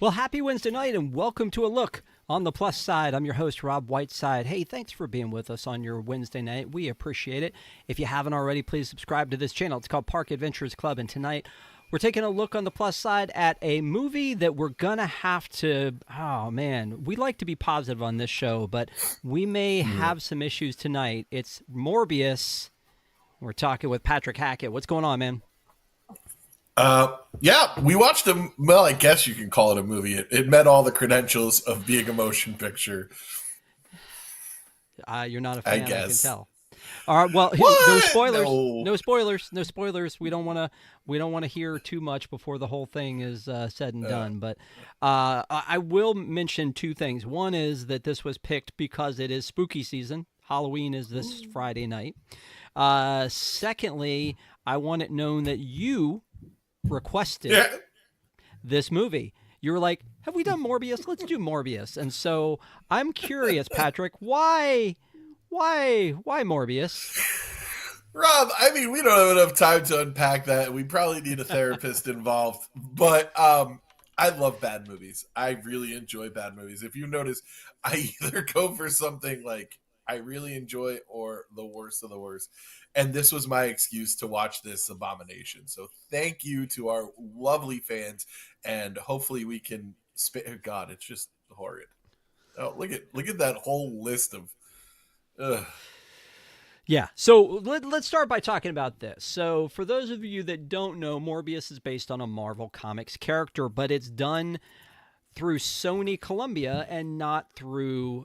Well, happy Wednesday night and welcome to A Look on the Plus Side. I'm your host, Rob Whiteside. Hey, thanks for being with us on your Wednesday night. We appreciate it. If you haven't already, please subscribe to this channel. It's called Park Adventures Club, and tonight we're taking a look on the plus side at a movie that we're going to have to, oh man, we like to be positive on this show, but we may have some issues tonight. It's Morbius. We're talking with Patrick Hackett. What's going on, man? Yeah, we watched a, well, I guess you can call it a movie. It met all the credentials of being a motion picture. You're not a fan, I guess. I can tell. All right, well, no spoilers. No spoilers. No spoilers. We don't want to hear too much before the whole thing is said and done. But I will mention two things. One is that this was picked because it is spooky season. Halloween is this Friday night. Secondly, I want it known that you requested this movie. You were like, have we done Morbius? Let's do Morbius. And so I'm curious, Patrick, why Morbius? Rob, I mean, we don't have enough time to unpack that. We probably need a therapist involved. But I love bad movies. I really enjoy bad movies. If you notice, I either go for something like I really enjoy or the worst of the worst. And this was my excuse to watch this abomination. So thank you to our lovely fans. And hopefully we can God, it's just horrid. Oh, look at that whole list of Yeah, so let's start by talking about this. So for those of you that don't know, Morbius is based on a Marvel Comics character, but it's done through Sony Columbia and not through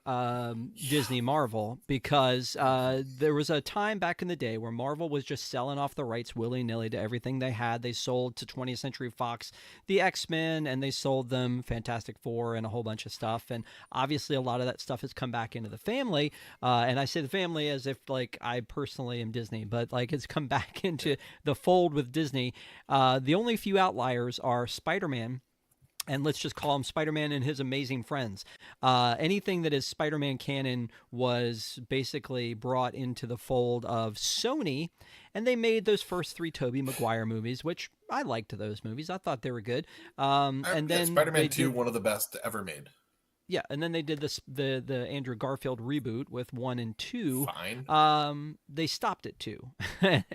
Disney Marvel, because there was a time back in the day where Marvel was just selling off the rights willy-nilly to everything they had. They sold to 20th Century Fox the X-Men, and they sold them Fantastic Four and a whole bunch of stuff. And obviously a lot of that stuff has come back into the family. And I say the family as if like I personally am Disney, but like it's come back into the fold with Disney. The only few outliers are Spider-Man, and let's just call him Spider-Man and his amazing friends. Anything that is Spider-Man canon was basically brought into the fold of Sony, and they made those first three Tobey Maguire movies, which I liked those movies. I thought they were good. And then Spider-Man 2, one of the best ever made. Yeah, and then they did this the Andrew Garfield reboot with 1 and 2. Fine. They stopped at 2,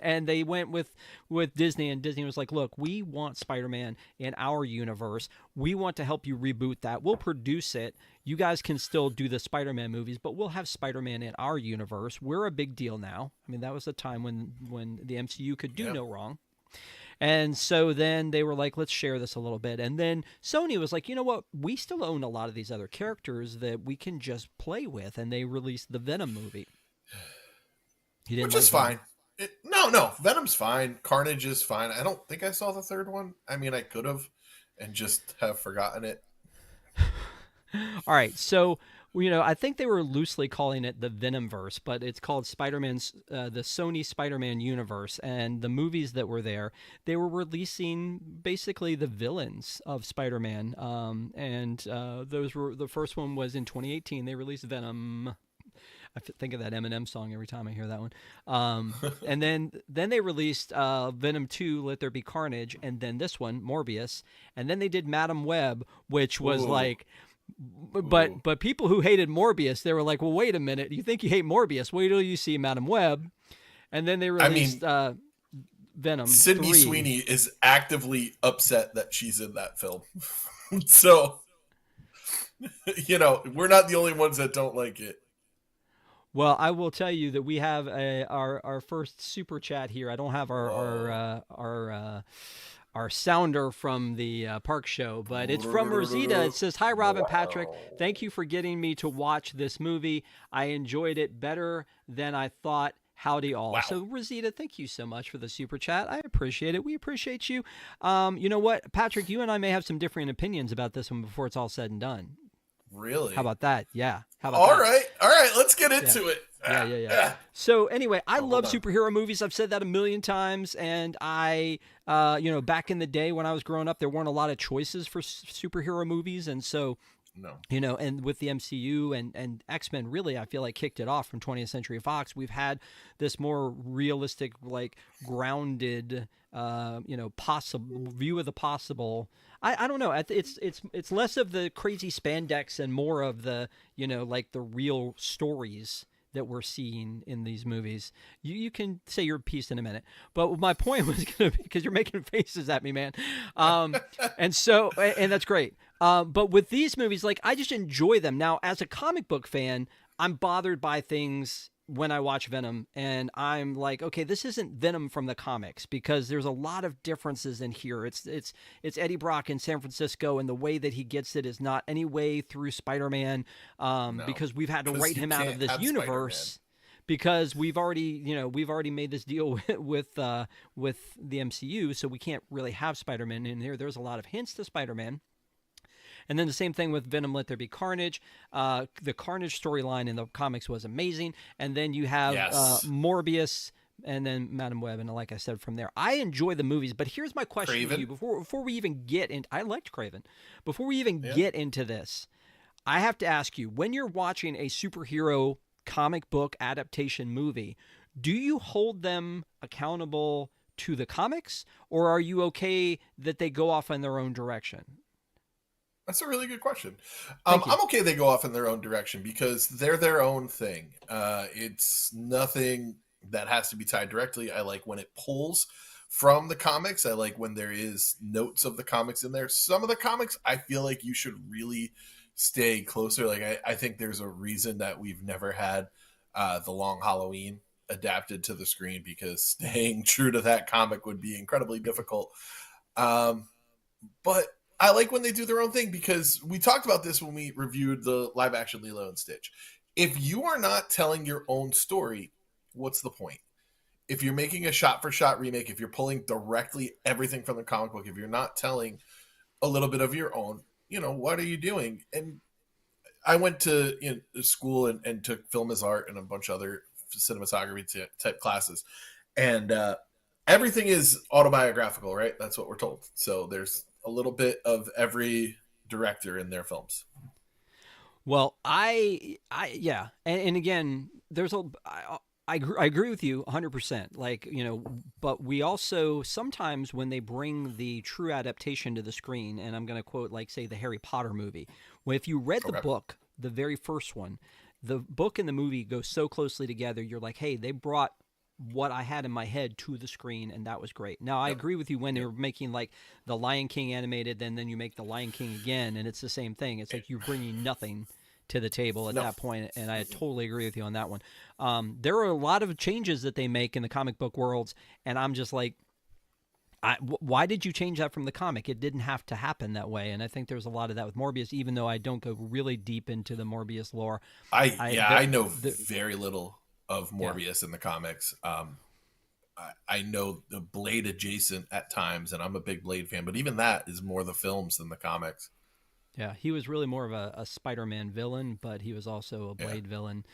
and they went with Disney, and Disney was like, "Look, we want Spider-Man in our universe. We want to help you reboot that. We'll produce it. You guys can still do the Spider-Man movies, but we'll have Spider-Man in our universe. We're a big deal now." I mean, that was a time when the MCU could do no wrong. And so then they were like, let's share this a little bit. And then Sony was like, you know what? We still own a lot of these other characters that we can just play with. And they released the Venom movie. Which is fine. No. Venom's fine. Carnage is fine. I don't think I saw the third one. I mean, I could have and just have forgotten it. All right. So, I think they were loosely calling it the Venomverse, but it's called Spider-Man's, the Sony Spider-Man universe. And the movies that were there, they were releasing basically the villains of Spider-Man. Those were, the first one was in 2018. They released Venom. I think of that Eminem song every time I hear that one. And then they released Venom 2, Let There Be Carnage, and then this one, Morbius. And then they did Madam Web, which was like... But people who hated Morbius, they were like, well, wait a minute. You think you hate Morbius? Wait till you see Madam Web. And then they released Venom Sydney 3. Sweeney is actively upset that she's in that film. So, we're not the only ones that don't like it. Well, I will tell you that we have our first super chat here. I don't have our sounder from the park show, but it's from Rosita. It says, "Hi, Rob and Patrick. Thank you for getting me to watch this movie. I enjoyed it better than I thought. Howdy all." Wow. So Rosita, thank you so much for the super chat. I appreciate it. We appreciate you. You know what, Patrick, you and I may have some differing opinions about this one before it's all said and done. Really? How about that? Yeah. How about all that? All right. Let's get into it. Yeah. So anyway, I love superhero movies. I've said that a million times. And I, back in the day when I was growing up, there weren't a lot of choices for superhero movies. And so No. And with the MCU and X-Men, really, I feel like kicked it off from 20th Century Fox. We've had this more realistic, like grounded, possible view of the possible. I don't know. It's less of the crazy spandex and more of the, like the real stories that we're seeing in these movies. You can say your piece in a minute, but my point was going to be, because you're making faces at me, man. And that's great. But with these movies, like, I just enjoy them. Now, as a comic book fan, I'm bothered by things when I watch Venom, and I'm like, okay, this isn't Venom from the comics, because there's a lot of differences in here. It's Eddie Brock in San Francisco, and the way that he gets it is not any way through Spider-Man, No, because we've had to 'cause write you him out of can't this have universe. Because we've already made this deal with the MCU, so we can't really have Spider-Man in here. There's a lot of hints to Spider-Man. And then the same thing with Venom, Let There Be Carnage. The Carnage storyline in the comics was amazing. And then you have Yes. Morbius and then Madam Web. And like I said, from there, I enjoy the movies. But here's my question to Craven. you. Before we even get in, I liked Craven. Before we even Yeah. get into this, I have to ask you, when you're watching a superhero comic book adaptation movie, do you hold them accountable to the comics, or are you okay that they go off in their own direction? That's a really good question. Thank you. I'm okay they go off in their own direction because they're their own thing. It's nothing that has to be tied directly. I like when it pulls from the comics. I like when there is notes of the comics in there. Some of the comics, I feel like you should really stay closer. Like, I think there's a reason that we've never had The Long Halloween adapted to the screen, because staying true to that comic would be incredibly difficult. But I like when they do their own thing, because we talked about this when we reviewed the live action Lilo and Stitch. If you are not telling your own story, what's the point? If you're making a shot for shot remake, if you're pulling directly everything from the comic book, if you're not telling a little bit of your own, what are you doing? And I went to school and took film as art and a bunch of other cinematography type classes. And everything is autobiographical, right? That's what we're told. So there's a little bit of every director in their films. Well, yeah, and again, I agree with you 100%. Like, but we also sometimes, when they bring the true adaptation to the screen, and I'm going to quote, like, say, the Harry Potter movie. Well, if you read the book, the very first one, the book and the movie go so closely together. You're like, hey, they brought what I had in my head to the screen, and that was great. Now, I agree with you when they're making, like, the Lion King animated, and then you make the Lion King again, and it's the same thing. It's like you're bringing nothing to the table at that point, and I totally agree with you on that one. There are a lot of changes that they make in the comic book worlds, and I'm just like, why did you change that from the comic? It didn't have to happen that way, and I think there's a lot of that with Morbius, even though I don't go really deep into the Morbius lore. I know very little of Morbius in the comics. I know the Blade adjacent at times, and I'm a big Blade fan, but even that is more the films than the comics. Yeah, he was really more of a Spider-Man villain, but he was also a Blade villain.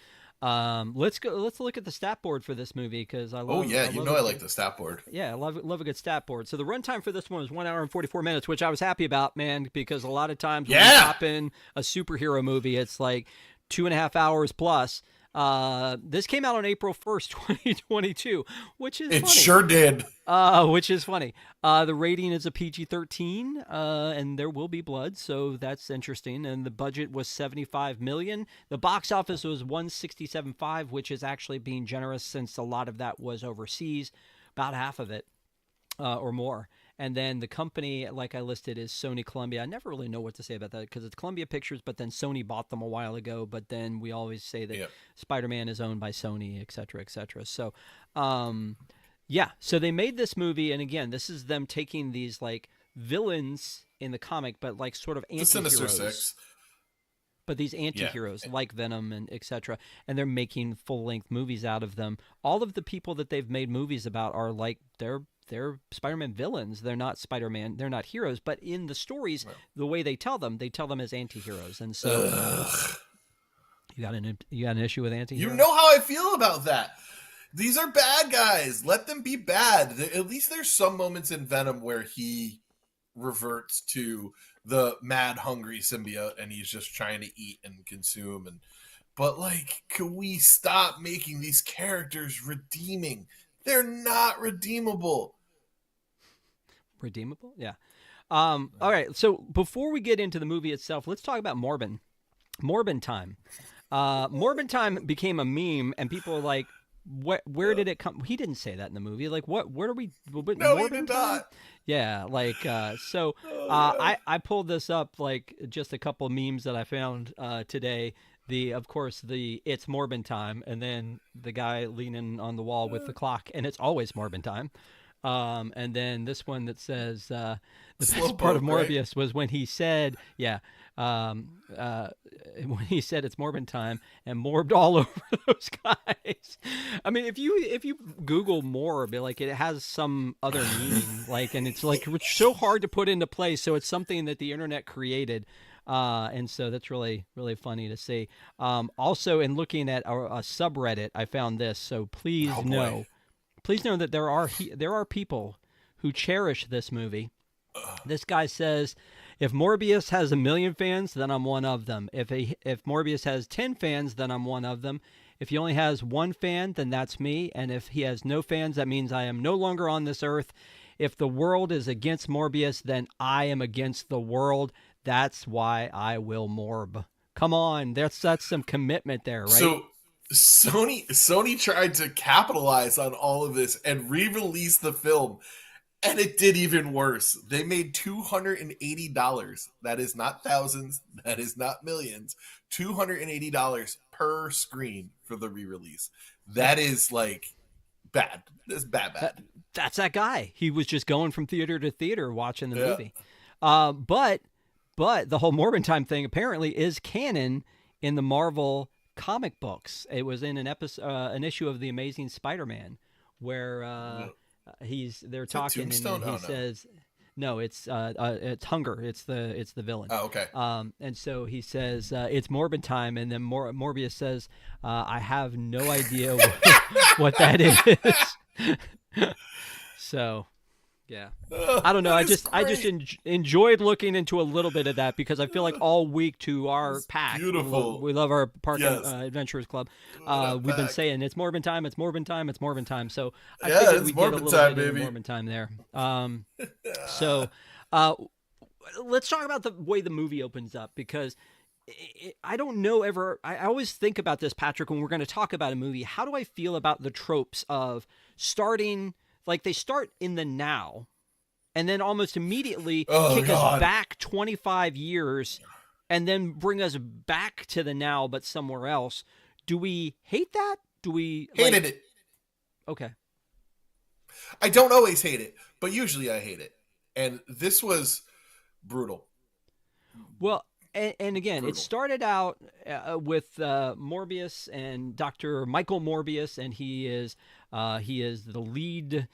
Let's look at the stat board for this movie, because I love. I like the stat board. Yeah, I love a good stat board. So the runtime for this one is 1 hour and 44 minutes, which I was happy about, man, because a lot of times when you pop in a superhero movie, it's like 2.5 hours plus. This came out on April 1st, 2022, which is funny. Sure did. Which is funny. The rating is a PG-13, and there will be blood, so that's interesting. And the budget was $75 million. The box office was $167.5, which is actually being generous, since a lot of that was overseas, about half of it, or more. And then the company, like I listed, is Sony Columbia. I never really know what to say about that, because it's Columbia Pictures, but then Sony bought them a while ago. But then we always say that Spider-Man is owned by Sony, et cetera, et cetera. So, so they made this movie, and again, this is them taking these, like, villains in the comic, but like sort of anti-heroes. The Sinister Six. But these anti-heroes like Venom and et cetera, and they're making full-length movies out of them. All of the people that they've made movies about are like, they're Spider-Man villains. They're not Spider-Man. They're not heroes. But in the stories, the way they tell them as anti-heroes. And so you got an issue with anti-heroes? You know how I feel about that. These are bad guys. Let them be bad. At least there's some moments in Venom where he reverts to the mad hungry symbiote, and he's just trying to eat and consume. But like, can we stop making these characters redeeming? They're not redeemable. Redeemable? Yeah. All right. So before we get into the movie itself, let's talk about Morbin Time. Morbin Time became a meme, and people are like, where did it come? He didn't say that in the movie. Like, where are we? No, Morbin he did Time? not. Yeah, like, so yeah. I pulled this up, like, just a couple memes that I found today. Of course, it's Morbin Time, and then the guy leaning on the wall with the clock, and it's always Morbin Time. And then this one that says the best part of Morbius was when he said, when he said it's Morbin Time and morbed all over those guys. I mean, if you Google Morb, like, it has some other meaning, like, and it's like it's so hard to put into place. So it's something that the internet created. And so that's really, really funny to see. Also, in looking at a subreddit, I found this. So please know that there are people who cherish this movie. This guy says, if Morbius has 1 million fans, then I'm one of them. If Morbius has 10 fans, then I'm one of them. If he only has 1 fan, then that's me. And if he has no fans, that means I am no longer on this earth. If the world is against Morbius, then I am against the world. That's why I will morb. Come on, that's some commitment there, right? So Sony tried to capitalize on all of this and re-release the film, and it did even worse. They made $280. That is not thousands. That is not millions. $280 per screen for the re-release. That is like bad. That's bad. That's that guy. He was just going from theater to theater watching the movie. But the whole Morbin Time thing apparently is canon in the Marvel comic books. It was in an issue of the Amazing Spider-Man where they're talking and he says, no, it's Hunger. It's the villain. Oh, okay. And so he says it's Morbin Time, and then Morbius says, I have no idea what that is. So. Yeah, I don't know. I just enjoyed looking into a little bit of that because I feel like all week to our pack, beautiful. We love our Park Adventurers Club. We've been saying it's Morbin Time, it's Morbin Time, it's Morbin Time. So I figured we get a little bit of Morbin Time there. So let's talk about the way the movie opens up because I don't know ever. I always think about this, Patrick, when we're going to talk about a movie. How do I feel about the tropes of starting? Like, they start in the now and then almost immediately kick us back 25 years and then bring us back to the now, but somewhere else. Do we hate that? Do we hated it? Okay. I don't always hate it, but usually I hate it. And this was brutal. Well, and again, it started out with Morbius and Dr. Michael Morbius, and he is the lead.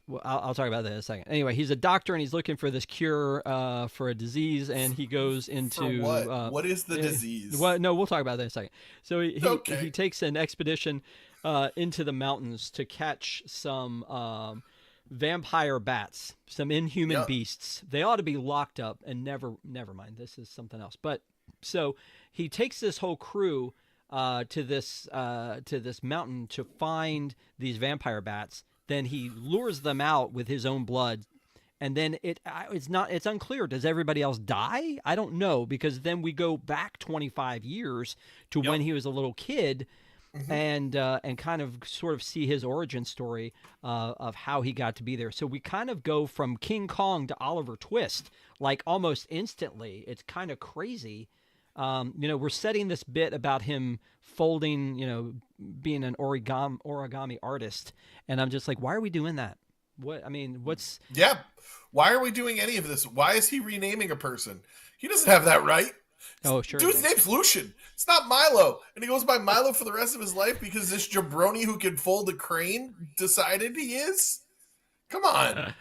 Well, I'll talk about that in a second. Anyway, he's a doctor, and he's looking for this cure for a disease, and he goes into what is the disease? No, we'll talk about that in a second. So he takes an expedition into the mountains to catch some vampire bats, some inhuman beasts. They ought to be locked up and never mind. This is something else. But so he takes this whole crew to this mountain to find these vampire bats. Then he lures them out with his own blood. And then it's unclear. Does everybody else die? I don't know, because then we go back 25 years to when he was a little kid. Mm-hmm. And kind of sort of see his origin story of how he got to be there. So we kind of go from King Kong to Oliver Twist, like almost instantly. It's kind of crazy. We're setting this bit about him folding, being an origami artist. And I'm just like, why are we doing that? Yeah. Why are we doing any of this? Why is he renaming a person? He doesn't have that right. Oh, sure. Dude's name's Lucian. It's not Milo. And he goes by Milo for the rest of his life because this jabroni who can fold a crane decided he is? Come on.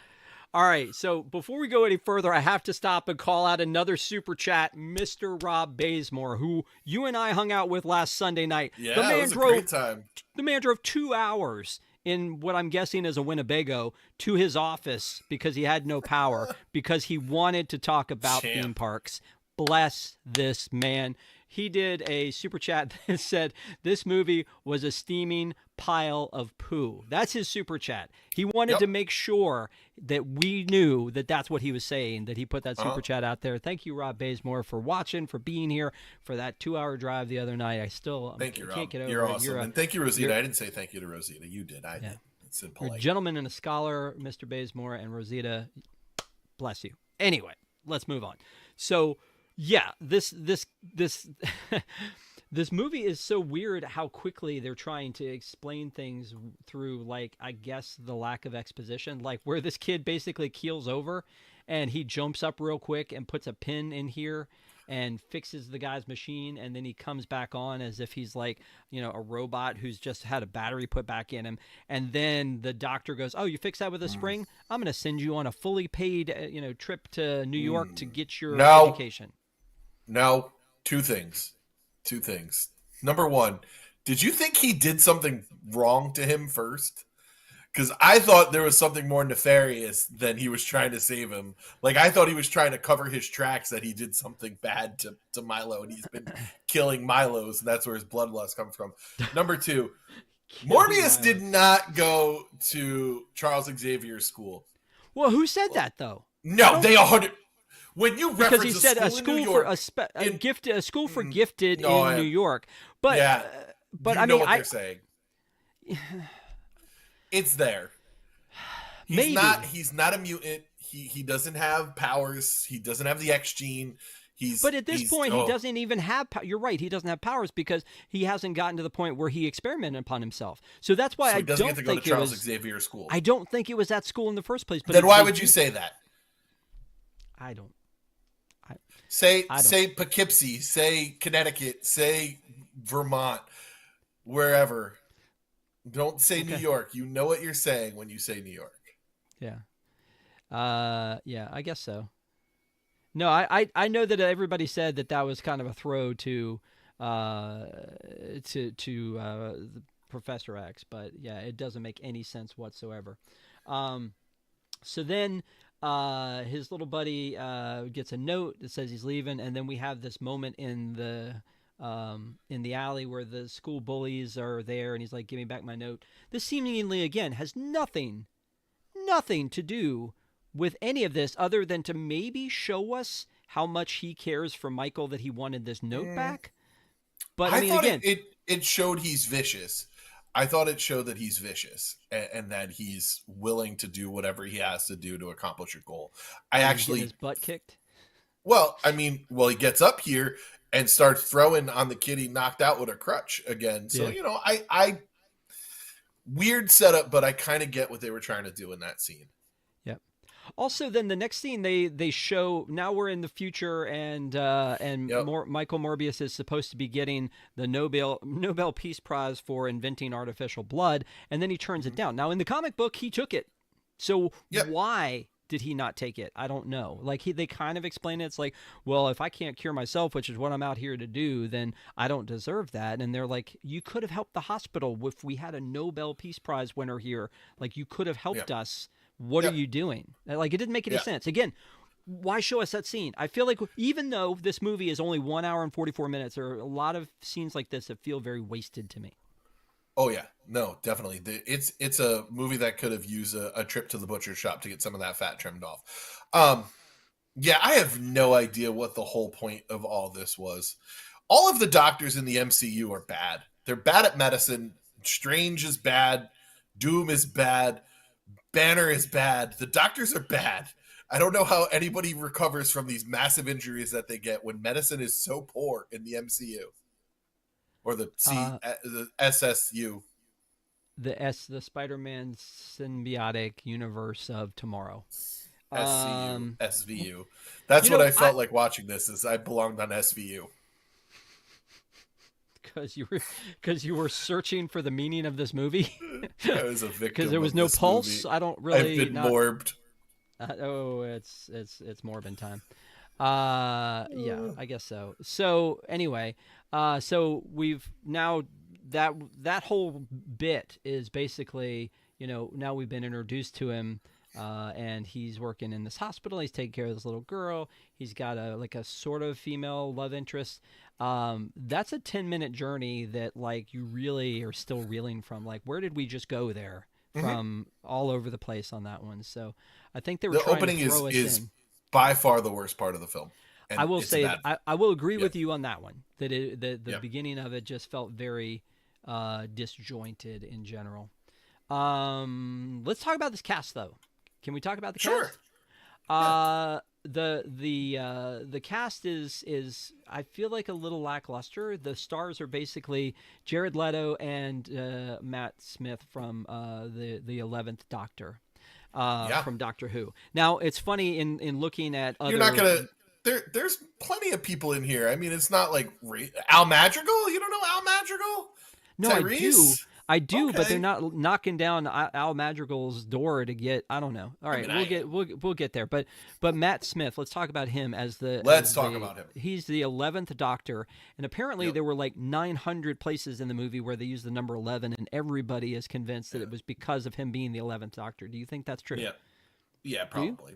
All right. So before we go any further, I have to stop and call out another super chat, Mr. Rob Bazemore, who you and I hung out with last Sunday night. Yeah, it was a great time. The man drove 2 hours in what I'm guessing is a Winnebago to his office because he had no power because he wanted to talk about theme parks. Bless this man. He did a super chat that said this movie was a steaming pile of poo. That's his super chat. He wanted to make sure that we knew that that's what he was saying, that he put that super chat out there. Thank you, Rob Bazemore, for watching, for being here, for that 2-hour drive the other night. I still thank you, can't Rob. get over You're it. awesome. And thank you, Rosita. I didn't say thank you to Rosita. You did. I did. It's impolite. You're a gentleman and a scholar, Mr. Bazemore, and Rosita. Bless you. Anyway, let's move on. So, yeah, this this movie is so weird how quickly they're trying to explain things through, like, I guess the lack of exposition, like where this kid basically keels over and he jumps up real quick and puts a pin in here and fixes the guy's machine, and then he comes back on as if he's like, you know, a robot who's just had a battery put back in him. And then the doctor goes, oh, you fix that with a spring? I'm going to send you on a fully paid, trip to New York to get your education. No, two things. Number one, did you think he did something wrong to him first? Because I thought there was something more nefarious than he was trying to save him. Like, I thought he was trying to cover his tracks, that he did something bad to Milo, and he's been killing Milos, and that's where his bloodlust comes from. Number two, Morbius did not go to Charles Xavier's school. Well, who said that, though? No, they 100... When you because he said a school for a school for gifted in New York, but I mean, what they're saying. It's there. He's not a mutant. He doesn't have powers. He doesn't have the X gene. But at this point, he doesn't even have. You're right. He doesn't have powers because he hasn't gotten to the point where he experimented upon himself. So that's why I don't get to go think to Charles Xavier School. I don't think it was at school in the first place. But then why would you say that? I don't. Say Poughkeepsie, say Connecticut, say Vermont, wherever. Don't say New York. You know what you're saying when you say New York. Yeah. Yeah, I guess so. No, I know that everybody said that was kind of a throw to the Professor X, but yeah, it doesn't make any sense whatsoever. So then his little buddy gets a note that says he's leaving, and then we have this moment in the alley where the school bullies are there, and he's like, "Give me back my note." This seemingly again has nothing to do with any of this other than to maybe show us how much he cares for Michael, that he wanted this note back. But I mean, thought again, it showed he's vicious. I thought it showed that he's vicious and that he's willing to do whatever he has to do to accomplish a goal. I actually his butt kicked. Well, I mean, he gets up here and starts throwing on the kid he knocked out with a crutch again. So, I weird setup, but I kind of get what they were trying to do in that scene. Yep. Also, then the next scene they show, now we're in the future, and Michael Morbius is supposed to be getting the Nobel Peace Prize for inventing artificial blood, and then he turns it down. Now, in the comic book, he took it. So why did he not take it? I don't know. Like, they kind of explain it. It's like, well, if I can't cure myself, which is what I'm out here to do, then I don't deserve that. And they're like, you could have helped the hospital if we had a Nobel Peace Prize winner here. Like, you could have helped us. What are you doing? Like, it didn't make any sense. Again, why show us that scene? I feel like even though this movie is only 1 hour and 44 minutes, there are a lot of scenes like this that feel very wasted to me. Oh, yeah. No, definitely. It's a movie that could have used a trip to the butcher shop to get some of that fat trimmed off. I have no idea what the whole point of all this was. All of the doctors in the MCU are bad. They're bad at medicine. Strange is bad. Doom is bad. Banner is bad. The doctors are bad. I don't know how anybody recovers from these massive injuries that they get when medicine is so poor in the MCU. Or the SSU. The Spider-Man symbiotic universe of tomorrow. SVU. That's what I felt like watching this, is I belonged on SVU. Because you were searching for the meaning of this movie. I was a victim. Because there was no pulse. Movie. I don't really. I've been morbed. It's Morbin time. Yeah, I guess so. So anyway, so we've now that whole bit is basically, now we've been introduced to him, and he's working in this hospital. He's taking care of this little girl. He's got a sort of female love interest. That's a 10-minute journey that like you really are still reeling from. Like, where did we just go there? From all over the place on that one. So I think they were trying opening to throw us is in. by far the worst part of the film. And I will say I will agree Yeah. with you on that one. That the beginning of it just felt very disjointed in general. Let's talk about this cast though. Can we talk about the Sure. cast? Yeah. The cast is I feel like a little lackluster. The stars are basically Jared Leto and Matt Smith from the 11th Doctor from Doctor Who. Now it's funny in looking at other. You're not gonna. There's plenty of people in here. I mean, it's not like Al Madrigal. You don't know Al Madrigal? No, Tyrese? I do, but Okay. they're not knocking down Al Madrigal's door to get. I don't know. All right, we'll get there. But Matt Smith, let's talk about him as the. Let's talk about him. He's the 11th Doctor, and apparently there were like 900 places in the movie where they used the number 11, and everybody is convinced that it was because of him being the 11th Doctor. Do you think that's true? Yeah, probably.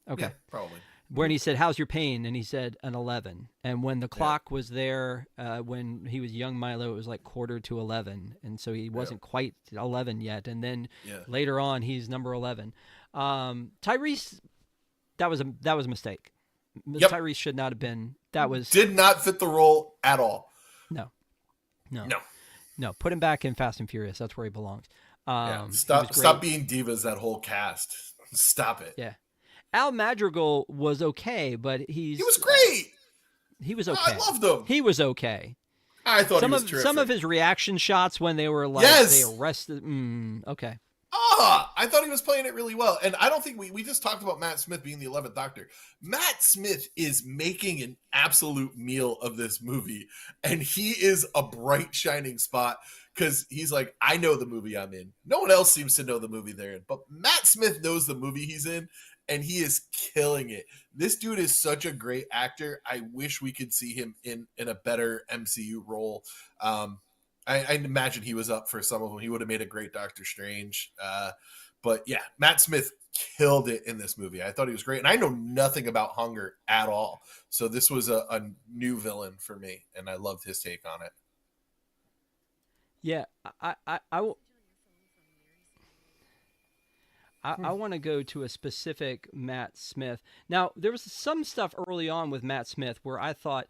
Okay, Yeah, probably. when he said, "How's your pain?" and he said an 11, and when the clock was there, when he was young Milo, it was like quarter to 11, and so he wasn't quite 11 yet. And then later on, he's number 11. Tyrese, that was a mistake. Tyrese should not have been. Did not fit the role at all. No. Put him back in Fast and Furious. That's where he belongs. Stop being divas. That whole cast. Stop it. Yeah. Al Madrigal was okay, but he was great. He was okay. I loved him. He was okay. I thought he was terrific. Some of his reaction shots when they were like they arrested. Okay. I thought he was playing it really well. And I don't think we just talked about Matt Smith being the 11th Doctor. Matt Smith is making an absolute meal of this movie. And he is a bright, shining spot because he's like, I know the movie I'm in. No one else seems to know the movie they're in. But Matt Smith knows the movie he's in, and he is killing it. This dude is such a great actor. I wish we could see him in a better MCU role. I imagine he was up for some of them. He would have made a great Doctor Strange. But yeah, Matt Smith killed it in this movie. I thought he was great. And I know nothing about Hunger at all. So this was a new villain for me. And I loved his take on it. Yeah, I want to go to a specific Matt Smith. Now, there was some stuff early on with Matt Smith where I thought,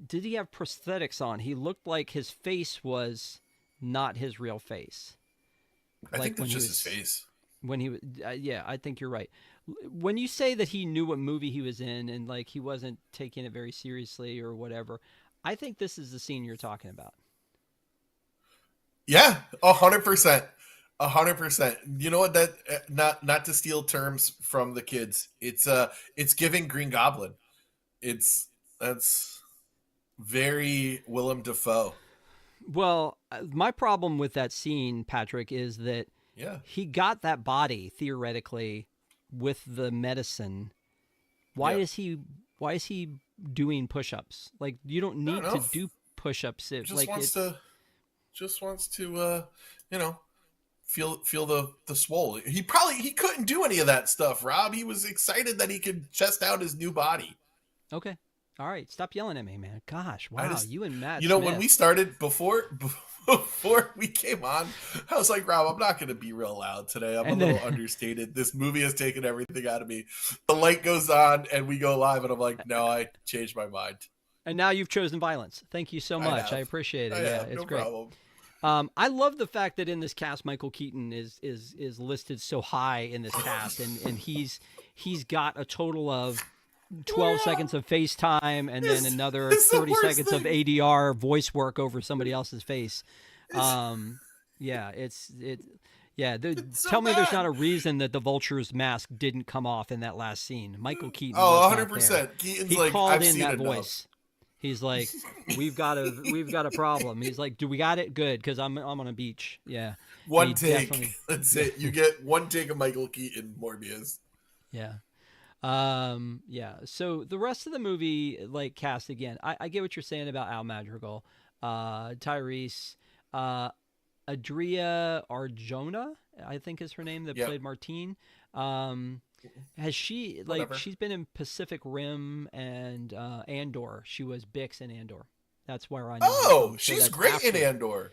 did he have prosthetics on? He looked like his face was not his real face. I think that's just his face. When he was, I think you're right. When you say that he knew what movie he was in and like he wasn't taking it very seriously or whatever, I think this is the scene you're talking about. Yeah, 100%. 100%. You know what? That not to steal terms from the kids. It's giving Green Goblin. That's very Willem Dafoe. Well, my problem with that scene, Patrick, is that he got that body theoretically with the medicine. Why is he doing push-ups? Like, you don't need to do push-ups. Just wants to feel the swole. He couldn't do any of that stuff, Rob. He was excited that he could chest out his new body. Okay. All right. Stop yelling at me, man. Gosh, wow. You and Matt You know, Smith. when we started before we came on, I was like, Rob, I'm not going to be real loud today. I'm a little understated. This movie has taken everything out of me. The light goes on and we go live and I'm like, no, I changed my mind. And now you've chosen violence. Thank you so much. I appreciate it. It's no great. Problem. I love the fact that in this cast, Michael Keaton is listed so high in this cast, and he's got a total of 12 seconds of FaceTime and then another 30 seconds of ADR voice work over somebody else's face. Tell me there's not a reason that the Vulture's mask didn't come off in that last scene. Michael Keaton. 100%. Keaton's he like, called I've in seen that enough. voice. He's like, we've got a problem. He's like, do we got it? Good, because I'm on a beach. Yeah. One take. That's it. You get one take of Michael Keaton, Morbius. Yeah. So the rest of the movie, like, cast again, I get what you're saying about Al Madrigal, Tyrese. uh, Adria Arjona, I think is her name, that Yep. played Martine. Um, has she Whatever. she's been in Pacific Rim and Andor? She was Bix in Andor. That's where I know her Oh, from. So she's that's great in after Andor.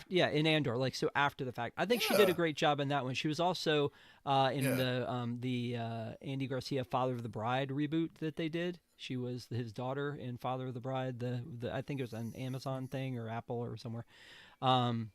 yeah, in Andor, like so after the fact. I think she did a Yeah. great job in that one. She was also in Yeah. the Andy Garcia Father of the Bride reboot that they did. She was his daughter in Father of the Bride. The I think it was an Amazon thing or Apple or somewhere. Um,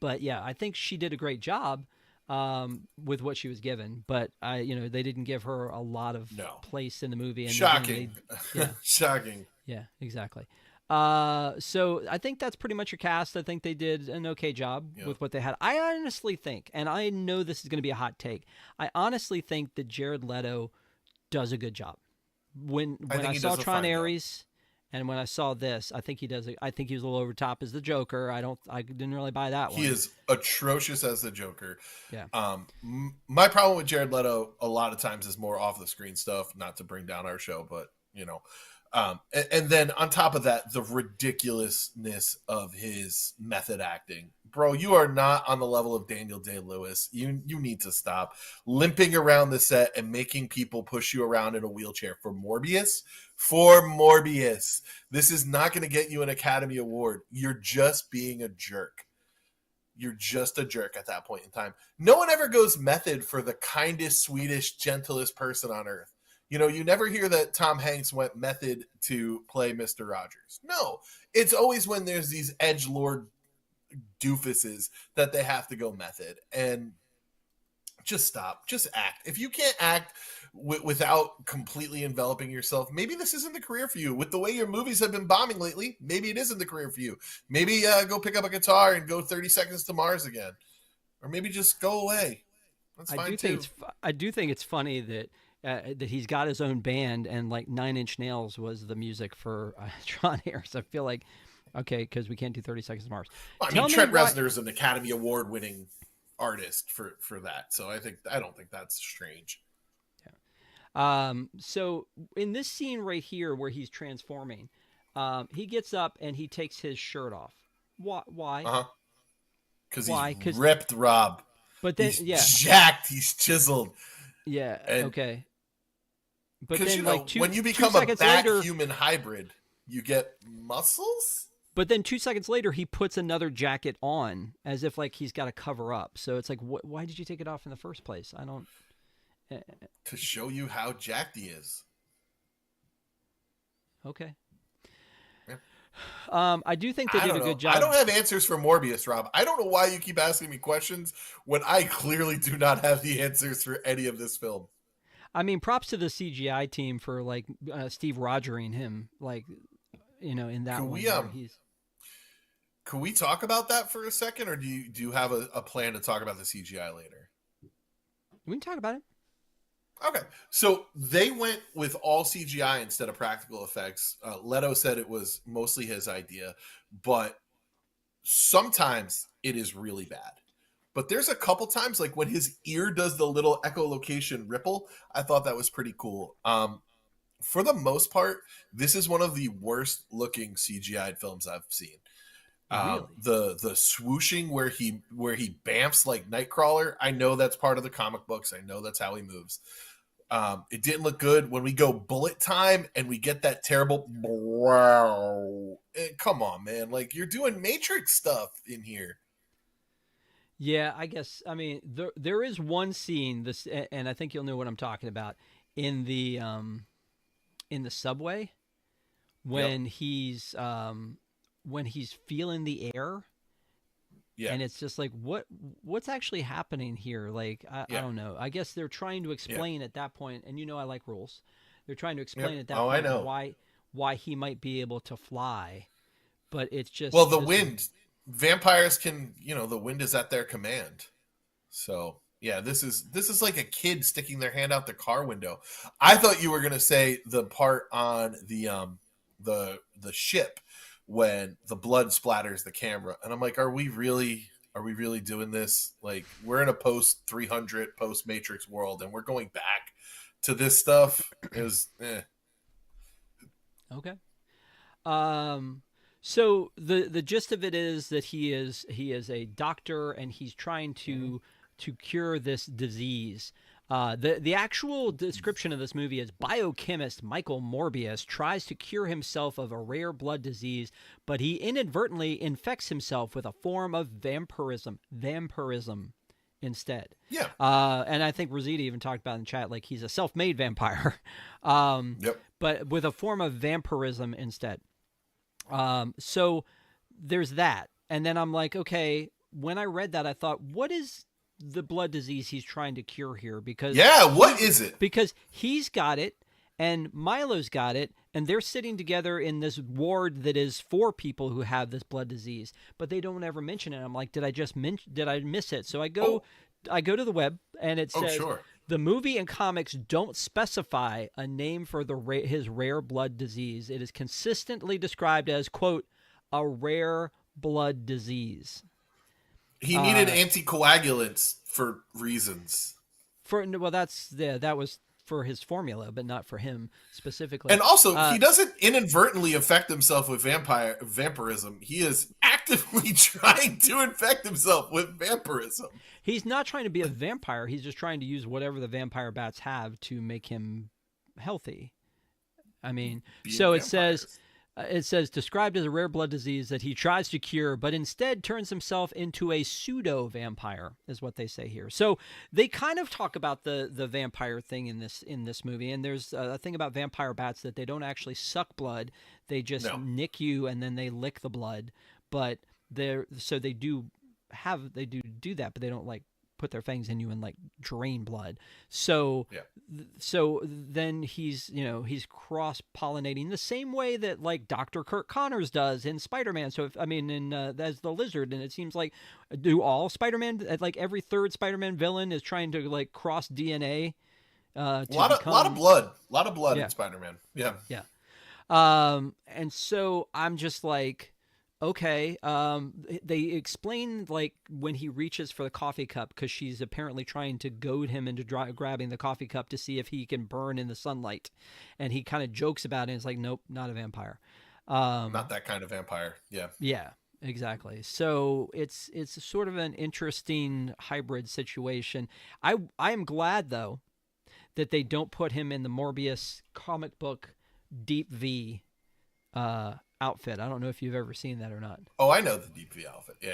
but yeah, I think she did a great job with what she was given. But they didn't give her a lot of No. place in the movie. And again, Shocking. yeah, Shocking. yeah, exactly. So I think that's pretty much your cast. I think they did an okay job Yep. with what they had. I honestly think, and I know this is going to be a hot take, I honestly think that Jared Leto does a good job. I When think I he saw does a Tron fine job. Ares, and when I saw this, I think he does. I think he was a little over top as the Joker. I didn't really buy that He one. is atrocious as the Joker. Yeah, My problem with Jared Leto a lot of times is more off the screen stuff. Not to bring down our show, but and then on top of that, the ridiculousness of his method acting. Bro, you are not on the level of Daniel Day-Lewis. You need to stop limping around the set and making people push you around in a wheelchair for Morbius. For Morbius, this is not going to get you an Academy Award. You're just being a jerk. You're just a jerk at that point in time. No one ever goes method for the kindest, sweetest, gentlest person on earth. You never hear that Tom Hanks went method to play Mr. Rogers. No, it's always when there's these edge lord doofuses that they have to go method. And just stop. Just act. If you can't act without completely enveloping yourself, maybe this isn't the career for you. With the way your movies have been bombing lately, maybe it isn't the career for you. Maybe go pick up a guitar and go 30 Seconds to Mars again. Or maybe just go away. That's fine too. I do think it's funny that that he's got his own band and like Nine Inch Nails was the music for Tron Harris. I feel like okay because we can't do 30 Seconds to Mars. I mean, Tell me Trent why. Reznor is an Academy Award winning artist for that. So I don't think that's strange. So in this scene right here where he's transforming, he gets up and he takes his shirt off. Why? Why? Uh huh. Because he's Why? Because ripped, Rob. but then He's yeah, jacked. He's chiseled. yeah, And okay. But because then like when you two become a seconds bat later, human hybrid, you get muscles. but then 2 seconds later he puts another jacket on as if like he's got to cover up. So it's like, why did you take it off in the first place? I don't. eh, To show you how jacked he is. Okay. Yeah. I do think they I did don't a good know. I job. don't have answers for Morbius, Rob. I don't know why you keep asking me questions when I clearly do not have the answers for any of this film. I mean, props to the CGI team for like Steve Rogering him, like in that Can one we where he's. can we talk about that for a second, or do you have a plan to talk about the CGI later? We can talk about it. Okay, so they went with all CGI instead of practical effects. Leto said it was mostly his idea, but sometimes it is really bad. But there's a couple times, like when his ear does the little echolocation ripple, I thought that was pretty cool. For the most part, this is one of the worst looking CGI films I've seen. Really? The swooshing where he bamfs like Nightcrawler. I know that's part of the comic books. I know that's how he moves. It didn't look good when we go bullet time and we get that terrible. Come on, man! Like you're doing Matrix stuff in here. Yeah, I guess. I mean, there is one scene this, and I think you'll know what I'm talking about in the subway Yep. when he's feeling the air, Yeah. and it's just like what's actually happening here? Like I Yeah. don't know. I guess they're trying to Yeah. explain at that point, and I like rules. They're trying to Yep. explain at that Oh, I point know. why he might be able to fly, but it's Well, just the this. wind. Vampires can, the wind is at their command. So yeah, this is like a kid sticking their hand out the car window. I thought you were gonna say the part on the ship when the blood splatters the camera, and I'm like, are we really doing this? Like we're in a post 300 post Matrix world, and we're going back to this stuff. It was Okay. Um, So the gist of it is that he is a doctor and he's trying to cure this disease. The actual description of this movie is biochemist Michael Morbius tries to cure himself of a rare blood disease, but he inadvertently infects himself with a form of vampirism instead. Yeah. And I think Rosita even talked about in the chat, like he's a self-made vampire, Yep. but with a form of vampirism instead. So there's that. And then I'm like, okay, when I read that, I thought, what is the blood disease he's trying to cure here? Because what is it? Because he's got it and Milo's got it, and they're sitting together in this ward that is for people who have this blood disease, but they don't ever mention it. I'm like, did I miss it? So I go to the web, and it says the movie and comics don't specify a name for his rare blood disease. It is consistently described as, quote, a rare blood disease. He needed anticoagulants for reasons. That was for his formula, but not for him specifically. And also, he doesn't inadvertently infect himself with vampirism. He is actively trying to infect himself with vampirism. He's not trying to be a vampire. He's just trying to use whatever the vampire bats have to make him healthy. I mean, so vampires. It says described as a rare blood disease that he tries to cure, but instead turns himself into a pseudo vampire, is what they say here. So they kind of talk about the vampire thing in this movie, and there's a thing about vampire bats that they don't actually suck blood; they just nick you and then they lick the blood. But they do that, but they don't like put their fangs in you and like drain blood. So then he's cross-pollinating the same way that like Dr. Kirk Connors does in Spider-Man. So as the Lizard, and it seems like do all Spider-Man, like every third Spider-Man villain is trying to like cross DNA. A lot of blood in Spider-Man. Yeah. And so I'm just like, okay. They explain like when he reaches for the coffee cup, because she's apparently trying to goad him into grabbing the coffee cup to see if he can burn in the sunlight, and he kind of jokes about it. And it's like, nope, not a vampire. Not that kind of vampire. Yeah. Yeah, exactly. So it's sort of an interesting hybrid situation. I am glad though that they don't put him in the Morbius comic book Deep V outfit. I don't know if you've ever seen that or not. Oh, I know the Deep V outfit. Yeah.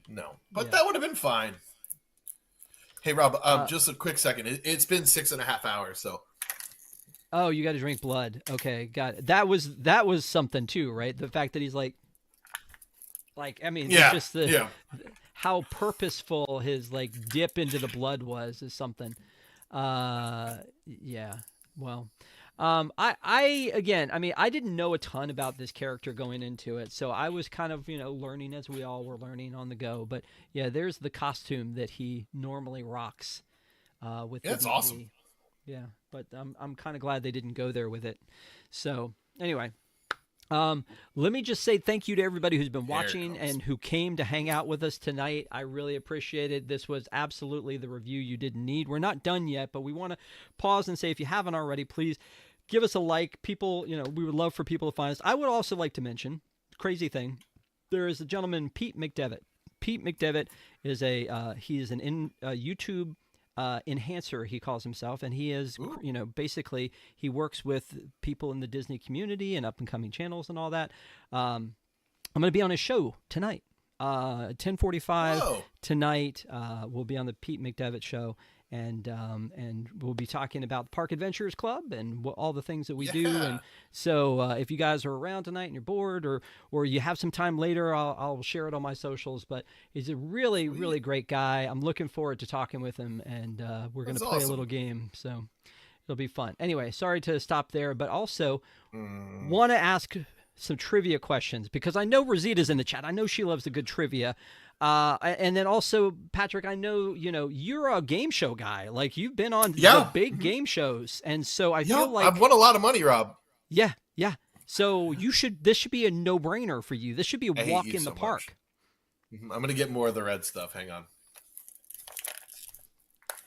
No, but that would have been fine. Hey, Rob, just a quick second. It's been 6.5 hours, so. Oh, you got to drink blood. Okay, got it. That was something too, right? The fact that he's just how purposeful his like dip into the blood was is something. Yeah. Well. I didn't know a ton about this character going into it, so I was kind of, learning as we all were learning on the go. But yeah, there's the costume that he normally rocks. That's awesome. Yeah, but I'm kind of glad they didn't go there with it. So anyway, let me just say thank you to everybody who's been watching and who came to hang out with us tonight. I really appreciate it. This was absolutely the review you didn't need. We're not done yet, but we want to pause and say, if you haven't already, please give us a like. People, we would love for people to find us. I would also like to mention, crazy thing, there is a gentleman, Pete McDevitt. Pete McDevitt is he's an YouTube enhancer, he calls himself, and he is, basically he works with people in the Disney community and up and coming channels and all that. I'm going to be on his show tonight, 10:45 tonight. We'll be on the Pete McDevitt show, and we'll be talking about the Park Adventures Club and all the things that we do. And so if you guys are around tonight and you're bored, or you have some time later, I'll share it on my socials. But he's a really, really great guy. I'm looking forward to talking with him, and we're going to play a little game. So it'll be fun. Anyway, sorry to stop there, but also want to ask some trivia questions, because I know Rosita's in the chat. I know she loves a good trivia. And then also, Patrick, I know, you're a game show guy. Like, you've been on the big game shows. And so I feel like I've won a lot of money, Rob. Yeah. So this should be a no-brainer for you. This should be a walk in the park. I'm going to get more of the red stuff. Hang on.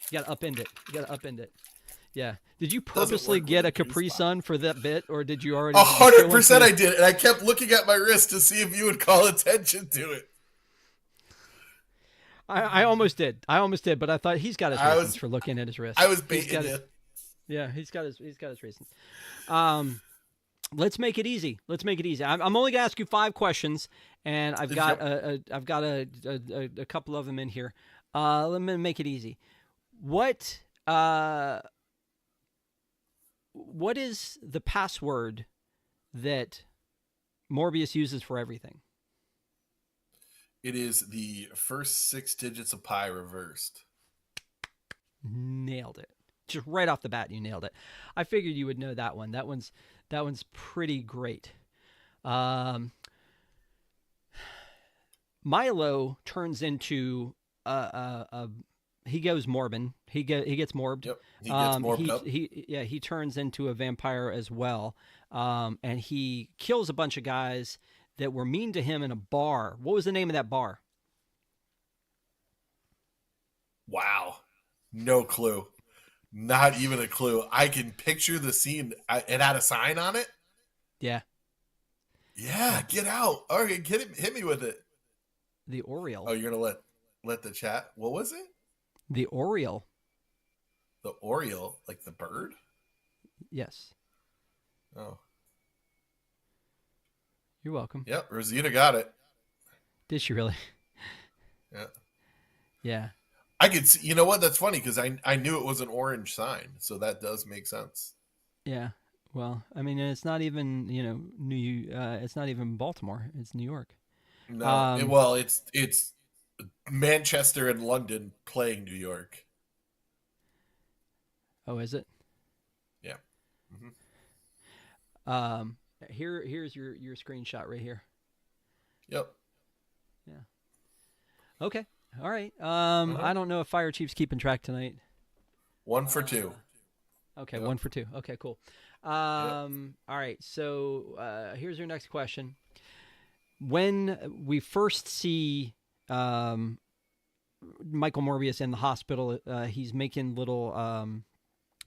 You got to upend it. Yeah. Did you Doesn't purposely work with get a a juice Capri box. Sun for that bit, or did you already? 100% I did, and I kept looking at my wrist to see if you would call attention to it. I almost did. But I thought he's got his reasons for looking at his wrist. I was baiting you. Yeah, he's got his reasons. Let's make it easy. I'm only gonna ask you 5 questions, and I've got a couple of them in here. Let me make it easy. What is the password that Morbius uses for everything? It is the first 6 digits of pi reversed. Nailed it. Just right off the bat, you nailed it. I figured you would know that one. That one's pretty great. Milo turns into he goes Morbin. He gets morbed. Yep. He gets morbed up. He turns into a vampire as well. And he kills a bunch of guys that were mean to him in a bar. What was the name of that bar? Wow. No clue. Not even a clue. I can picture the scene. It had a sign on it? Yeah. Yeah, get out. All right, hit me with it. The Oriole. Oh, you're going to let the chat. What was it? The Oriole. The Oriole, like the bird? Yes. Oh. You're welcome. Yep, Rosita got it. Did she really? Yeah. Yeah. I could see, you know what? That's funny because I knew it was an orange sign, so that does make sense. Yeah. Well, I mean, it's not even, it's not even Baltimore. It's New York. No. It's Manchester and London playing New York. Oh, is it? Yeah. Mm-hmm. Here's your screenshot right here. Yep. Yeah. Okay. All right. I don't know if Fire Chief's keeping track tonight. 1 for 2. Okay, Yep. 1 for 2. Okay, cool. All right. So here's your next question. When we first see Michael Morbius in the hospital, he's making little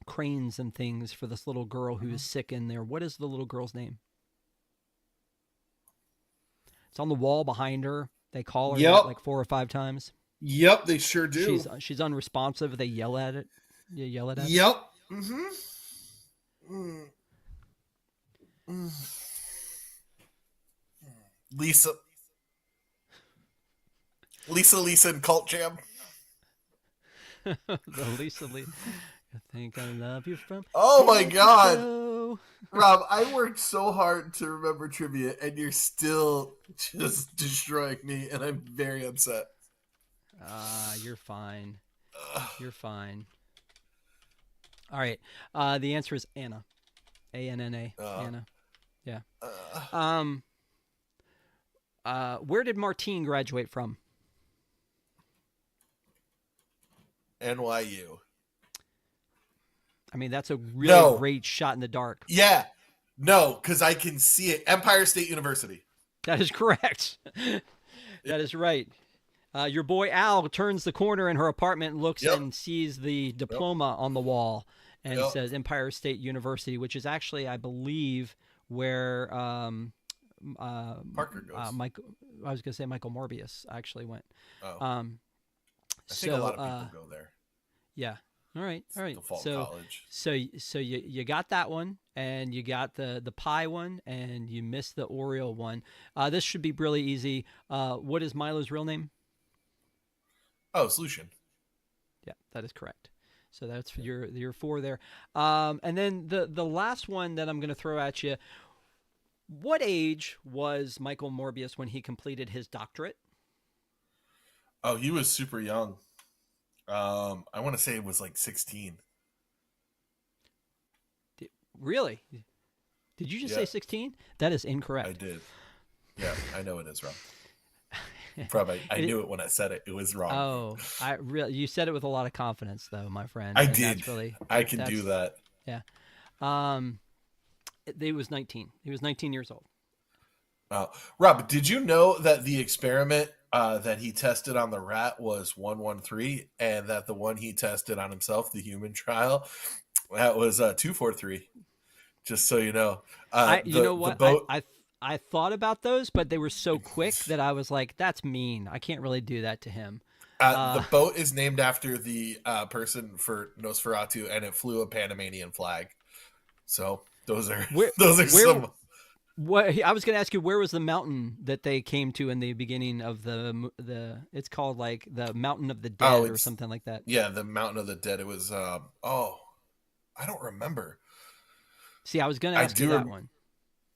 cranes and things for this little girl who is sick in there. What is the little girl's name? It's on the wall behind her. They call her that like 4 or 5 times. Yep, they sure do. She's unresponsive. They yell at it. You yell at it. Yep. Mm-hmm. Lisa and Cult Jam. The Lisa Lee. I think I love you from. Oh my God. Hello. Rob, I worked so hard to remember trivia, and you're still just destroying me, and I'm very upset. You're fine. You're fine. All right. The answer is Anna. A-N-N-A. Anna. Yeah. Where did Martine graduate from? NYU. I mean, that's a really great shot in the dark. Yeah. No, because I can see it. Empire State University. That is correct. That is right. Your boy Al turns the corner in her apartment and looks and sees the diploma on the wall and says Empire State University, which is actually, I believe, where Parker goes. I was going to say Michael Morbius actually went. Oh. I think a lot of people go there. Yeah. All right. Default college. So you got that one, and you got the pie one, and you missed the Oriole one. This should be really easy. What is Milo's real name? Oh, Solution. Yeah, that is correct. So that's your 4 there. And then the last one that I'm going to throw at you. What age was Michael Morbius when he completed his doctorate? Oh, he was super young. I want to say it was like 16. Really? Did you just say 16? That is incorrect. I did. Yeah, I know it is wrong. Probably, I knew it when I said it. It was wrong. Oh, you said it with a lot of confidence, though, my friend. I did. I can do that. Yeah. He was 19. He was 19 years old. Rob, did you know that the experiment that he tested on the rat was 113, and that the one he tested on himself, the human trial, That was 243. Just so you know, You know the what? boat. I thought about those, but they were so quick that I was like, that's mean. I can't really do that to him. The boat is named after the person for Nosferatu, and it flew a Panamanian flag. So those are Where those are where some. what I was going to ask you, where was the mountain that they came to in the beginning of the it's called like the Mountain of the Oh, Dead or it's something like that. yeah, the Mountain of the Dead. It was I don't remember. See, I was going to I ask you do. that one.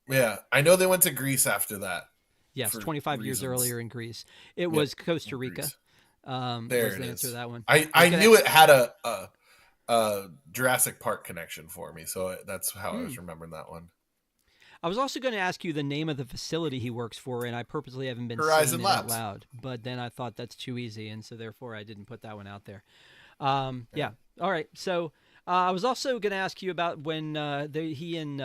Yeah, I know they went to Greece after that Yes, for 25 years reasons. earlier in Greece. It Yep, was Costa Rica. Greece. There Was it the answer to is. that one. I was I going knew to it had a Jurassic Park connection for me, so that's how I was remembering that one. I was also going to ask you the name of the facility he works for, and I purposely haven't been saying Horizon it out Labs. loud. But then I thought that's too easy, and so therefore I didn't put that one out there. Yeah. Yeah. All right. So I was also going to ask you about when he and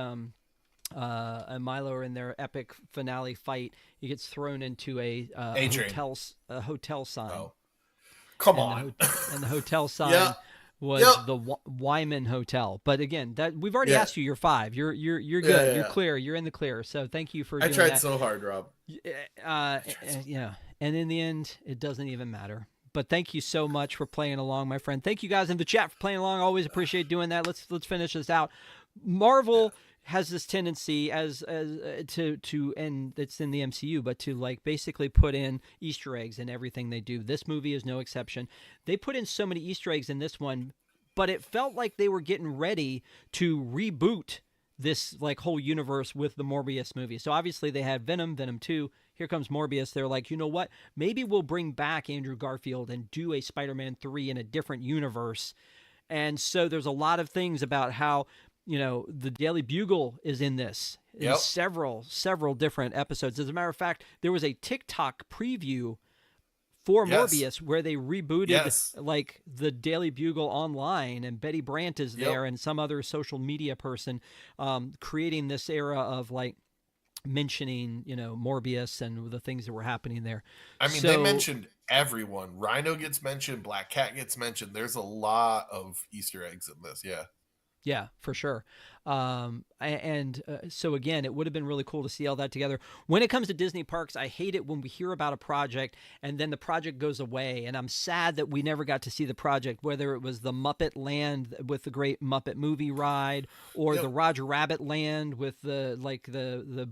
Milo are in their epic finale fight. He gets thrown into A-Train. a hotel sign, Oh, come and on. the hotel Yeah. sign was Yep. the Wyman Hotel. But again, that we've already Yeah. asked you. You're 5. You're Yeah, good. yeah, You're yeah. clear. You're in the clear. So thank you for I doing tried that. so hard, Rob. Yeah. And in the end, it doesn't even matter. But thank you so much for playing along, my friend. Thank you guys in the chat for playing along. Always appreciate doing that. Let's finish this out. Marvel has this tendency as to and it's in the MCU, but to like basically put in Easter eggs in everything they do. This movie is no exception. They put in so many Easter eggs in this one, but it felt like they were getting ready to reboot this like whole universe with the Morbius movie. So obviously they had Venom, Venom 2, here comes Morbius. They're like, you know what? Maybe we'll bring back Andrew Garfield and do a Spider-Man 3 in a different universe. And so there's a lot of things about how, the Daily Bugle is in this in Yep. several different episodes. As a matter of fact, there was a TikTok preview for Yes. Morbius where they rebooted Yes. like the Daily Bugle online, and Betty Brant is there Yep. and some other social media person creating this era of like mentioning Morbius and the things that were happening there. I mean, they mentioned everyone. Rhino gets mentioned. Black Cat gets mentioned. There's a lot of Easter eggs in this. Yeah. Yeah, for sure. So again, it would have been really cool to see all that together. When it comes to Disney parks, I hate it when we hear about a project and then the project goes away. And I'm sad that we never got to see the project, whether it was the Muppet Land with the great Muppet movie ride, or the Roger Rabbit Land with the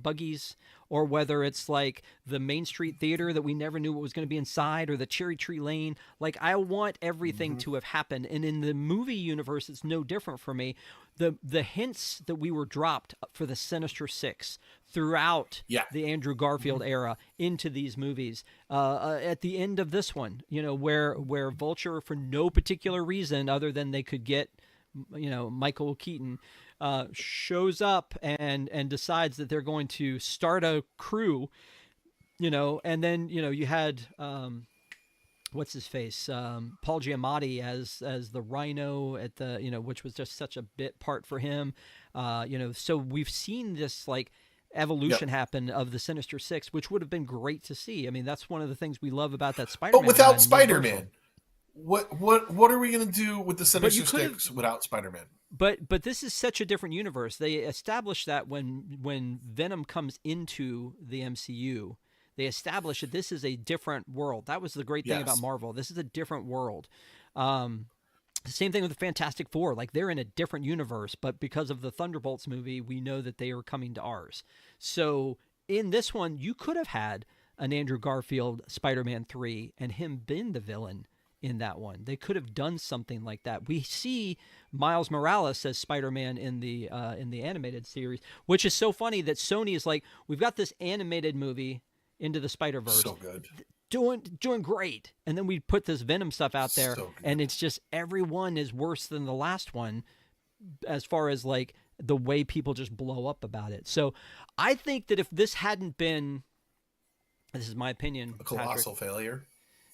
buggies, or whether it's like the Main Street Theater that we never knew what was going to be inside, or the Cherry Tree Lane. Like, I want everything to have happened. And in the movie universe, it's no different for me. The hints that we were dropped for the Sinister Six throughout the Andrew Garfield era into these movies. At the end of this one, where Vulture, for no particular reason other than they could get, Michael Keaton, shows up and decides that they're going to start a crew, and then, you had, what's his face? Paul Giamatti as the Rhino at the, which was just such a bit part for him. So we've seen this like evolution happen of the Sinister Six, which would have been great to see. I mean, that's one of the things we love about that Spider-Man. But without Spider-Man, what are we going to do with the Sinister Six without Spider-Man? But this is such a different universe. They established that when Venom comes into the MCU, they established that this is a different world. That was the great thing about Marvel. This is a different world. The same thing with the Fantastic Four. Like, they're in a different universe, but because of the Thunderbolts movie, we know that they are coming to ours. So in this one, you could have had an Andrew Garfield Spider-Man 3 and him been the villain in that one. They could have done something like that. We see Miles Morales as Spider-Man in the animated series, which is so funny that Sony is like, we've got this animated movie Into the Spider-Verse. So good. Doing great. And then we put this Venom stuff out there, and it's just everyone is worse than the last one as far as like the way people just blow up about it. So I think that if this hadn't been, this is my opinion, a colossal failure.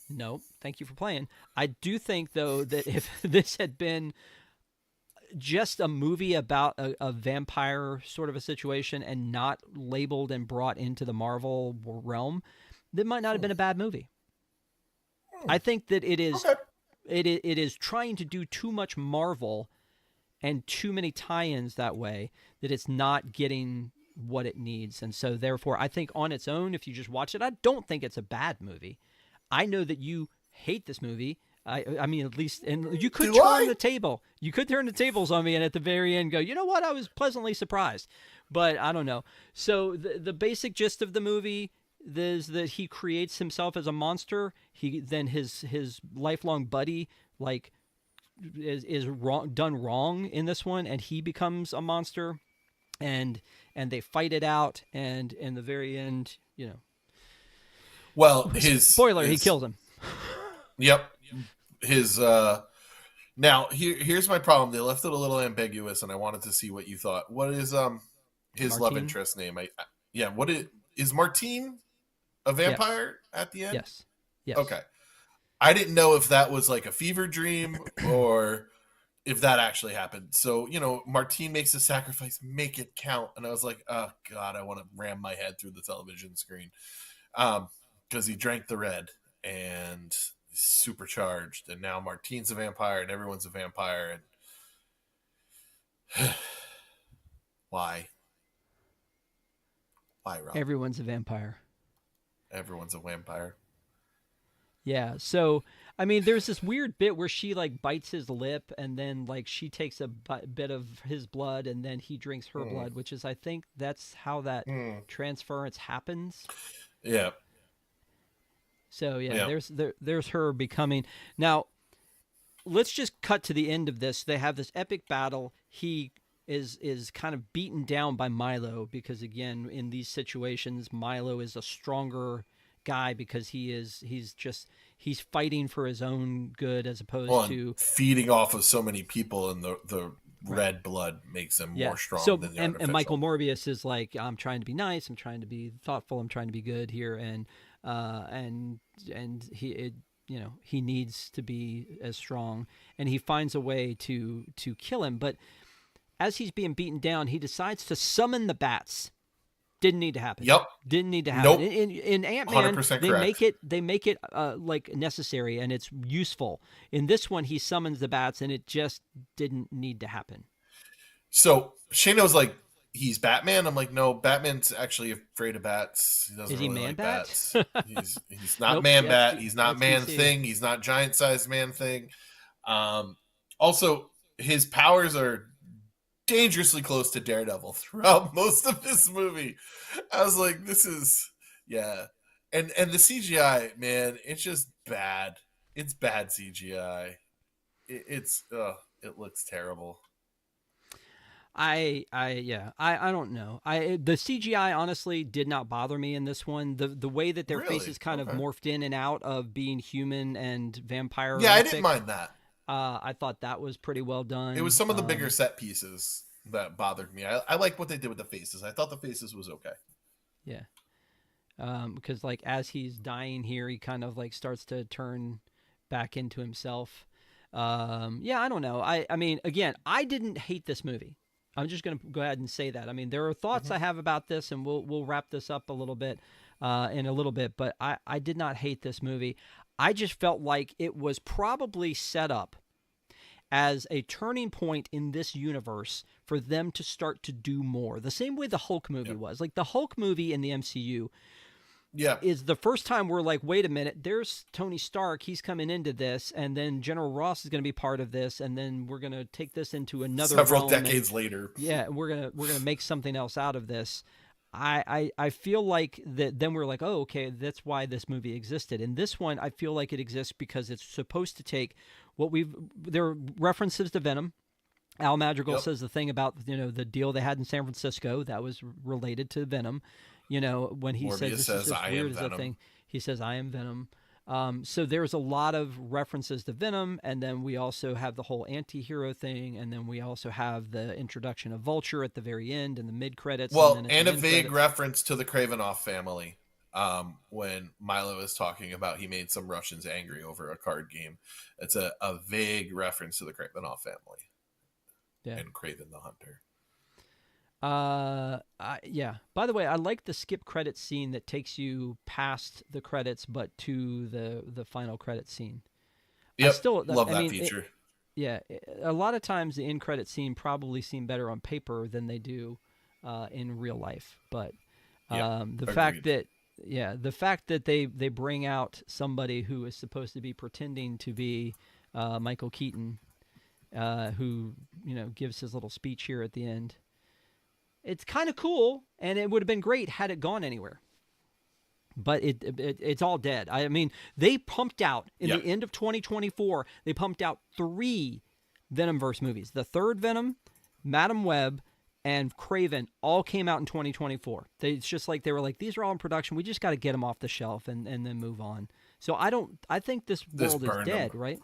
No, thank you for playing. I do think, though, that if this had been just a movie about a vampire sort of a situation and not labeled and brought into the Marvel realm, that might not have been a bad movie. I think that it is it is trying to do too much Marvel and too many tie-ins that way that it's not getting what it needs. And so therefore, I think on its own, if you just watch it, I don't think it's a bad movie. I know that you hate this movie. I mean, at least, and you could turn the table. You could turn the tables on me, and at the very end, go, you know what? I was pleasantly surprised, but I don't know. So the basic gist of the movie is that he creates himself as a monster. Then his lifelong buddy is done wrong in this one, and he becomes a monster, and they fight it out, and in the very end, Well, spoiler, he kills him. Yep. Now here's my problem. They left it a little ambiguous, and I wanted to see what you thought. What is his Martine? love interest name? What is Martine a vampire at the end? Yes. Okay. I didn't know if that was like a fever dream or if that actually happened. So, Martine makes a sacrifice, make it count. And I was like, oh God, I want to ram my head through the television screen. Because he drank the red and supercharged, and now Martine's a vampire and everyone's a vampire. And why, Rob? Everyone's a vampire. Everyone's a vampire. Yeah. So, I mean, there's this weird bit where she bites his lip, and then she takes a bit of his blood, and then he drinks her blood, which is, I think that's how that transference happens. Yeah. So there's her becoming. Now, let's just cut to the end of this. They have this epic battle. He is kind of beaten down by Milo because, again, in these situations, Milo is a stronger guy because he's fighting for his own good as opposed to feeding off of so many people, and the red blood makes him more strong than the artificial. And Michael Morbius is like, I'm trying to be nice, I'm trying to be thoughtful, I'm trying to be good here, and he needs to be as strong, and he finds a way to kill him. But as he's being beaten down, he decides to summon the bats. Didn't need to happen. Yep. Didn't need to happen. Nope. In Ant-Man, 100% they make it necessary, and it's useful. In this one, he summons the bats, and it just didn't need to happen. So Shano's like, he's Batman. I'm like, no, Batman's actually afraid of bats. He doesn't Is he really Man like Bat? bats. He's not Nope, Man yeah, Bat. He's not Man DC. Thing. He's not Giant Sized Man Thing. Also, his powers are dangerously close to Daredevil throughout most of this movie. I was like, this is and the CGI, man, it's just bad. It's bad CGI. It looks terrible. I don't know. The CGI honestly did not bother me in this one. The way that their faces kind of morphed in and out of being human and vampire. Yeah, I didn't mind that. I thought that was pretty well done. It was some of the bigger set pieces that bothered me. I like what they did with the faces. I thought the faces was okay. Yeah. Because as he's dying here, he kind of starts to turn back into himself. I don't know. I mean, again, I didn't hate this movie. I'm just going to go ahead and say that. I mean, there are thoughts I have about this, and we'll wrap this up a little bit in a little bit, but I did not hate this movie. I just felt like it was probably set up as a turning point in this universe for them to start to do more. The same way the Hulk movie was. The Hulk movie in the MCU is the first time we're like, wait a minute, there's Tony Stark, he's coming into this, and then General Ross is going to be part of this, and then we're going to take this into another several decades later. Yeah, we're gonna make something else out of this. I feel like that then we're like, oh, okay, that's why this movie existed. In this one, I feel like it exists because it's supposed to take there are references to Venom. Al Madrigal says the thing about the deal they had in San Francisco that was related to Venom. When he Morbius says this says, is just I weird am as a Venom. thing, he says, I am Venom. So there's a lot of references to Venom, and then we also have the whole anti-hero thing, and then we also have the introduction of Vulture at the very end and the mid-credits. Well, and a vague reference to the Kravinoff family when Milo is talking about he made some Russians angry over a card game. It's a vague reference to the Kravinoff family and Kraven the Hunter. By the way, I like the skip credit scene that takes you past the credits but to the final credit scene. Love that feature. yeah, a lot of times the end credit scene probably seem better on paper than they do in real life. But Yep. the fact Agreed. that the fact that they bring out somebody who is supposed to be pretending to be Michael Keaton, who gives his little speech here at the end. It's kind of cool, and it would have been great had it gone anywhere. But it's all dead. I mean, they pumped out in Yeah. the end of 2024. They pumped out 3 Venomverse movies. The third Venom, Madam Web, and Craven all came out in 2024. It's just like they were like, these are all in production. We just got to get them off the shelf and then move on. So I think this This world is burned dead, them. right?